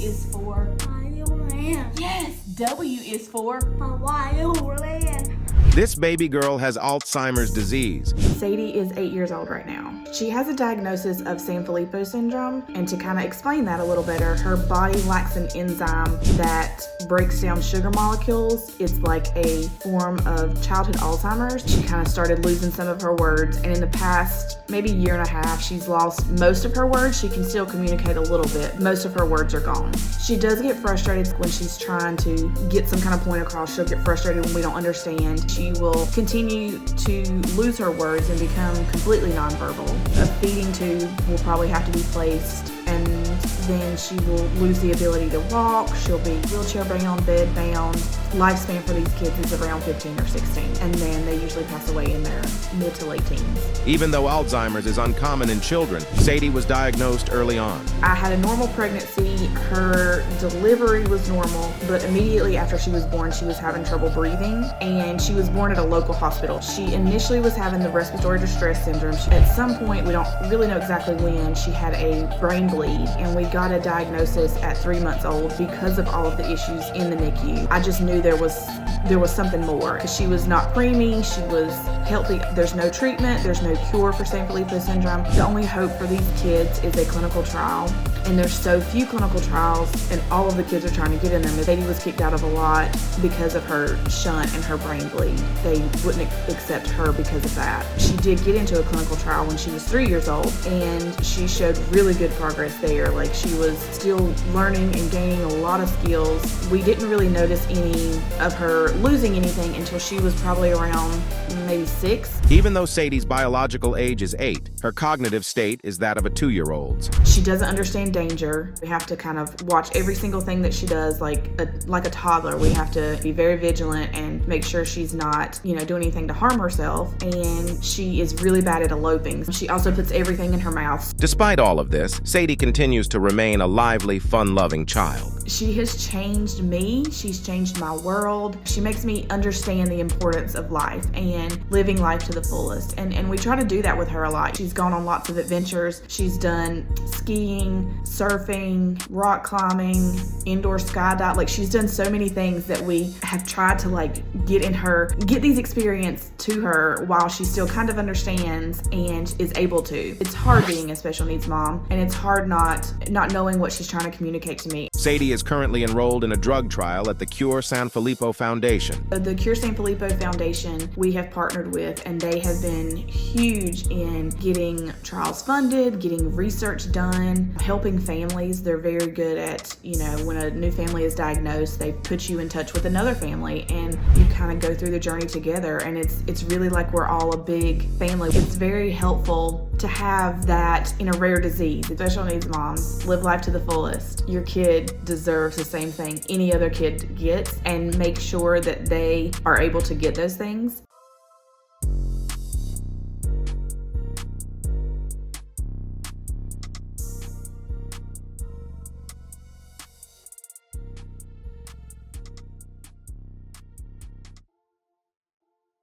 is for Violin. yes. W is for Violin. This baby girl has Alzheimer's disease. Sadie is 8 years old right now. She has a diagnosis of Sanfilippo syndrome, and to kind of explain that a little better, her body lacks an enzyme that breaks down sugar molecules. It's like a form of childhood Alzheimer's. She kind of started losing some of her words, and in the past maybe year and a half, she's lost most of her words. She can still communicate a little bit. Most of her words are gone. She does get frustrated when she's trying to get some kind of point across. She'll get frustrated when we don't understand. She will continue to lose her words and become completely nonverbal. A feeding tube will probably have to be placed, and then she will lose the ability to walk. She'll be wheelchair bound, bed bound. Lifespan for these kids is around 15 or 16, and then they usually pass away in their mid to late teens. Even though Alzheimer's is uncommon in children, Sadie was diagnosed early on. I had a normal pregnancy. Her delivery was normal, but immediately after she was born, she was having trouble breathing, and she was born at a local hospital. She initially was having the respiratory distress syndrome. At some point, we don't really know exactly when, she had a brain bleed, and we got a diagnosis at 3 months old because of all of the issues in the NICU. I just knew there was something more. She was not preemie, she was healthy. There's no treatment, there's no cure for Sanfilippo syndrome. The only hope for these kids is a clinical trial, and there's so few clinical trials, and all of the kids are trying to get in them. Sadie was kicked out of a lot because of her shunt and her brain bleed. They wouldn't accept her because of that. She did get into a clinical trial when she was 3 years old, and she showed really good progress there. Like, she was still learning and gaining a lot of skills. We didn't really notice any of her losing anything until she was probably around maybe 6. Even though Sadie's biological age is 8, her cognitive state is that of a 2-year-old's. She doesn't understand danger. We have to kind of watch every single thing that she does like a toddler. We have to be very vigilant and make sure she's not, doing anything to harm herself. And she is really bad at eloping. She also puts everything in her mouth. Despite all of this, Sadie continues to remain a lively, fun-loving child. She has changed me. She's changed my world. She makes me understand the importance of life and living life to the fullest. And we try to do that with her a lot. She's gone on lots of adventures. She's done skiing, surfing, rock climbing, indoor skydiving. Like, she's done so many things that we have tried to get these experiences to her while she still kind of understands and is able to. It's hard being a special needs mom, and it's hard not knowing what she's trying to communicate to me. Sadie is currently enrolled in a drug trial at the Cure Sanfilippo Foundation. The Cure Sanfilippo Foundation we have partnered with, and they have been huge in getting trials funded, getting research done, helping families. They're very good at, when a new family is diagnosed, they put you in touch with another family, and you kind of go through the journey together, and it's really like we're all a big family. It's very helpful to have that in a rare disease. Special needs moms, live life to the fullest. Your kid deserves the same thing any other kid gets, and make sure that they are able to get those things.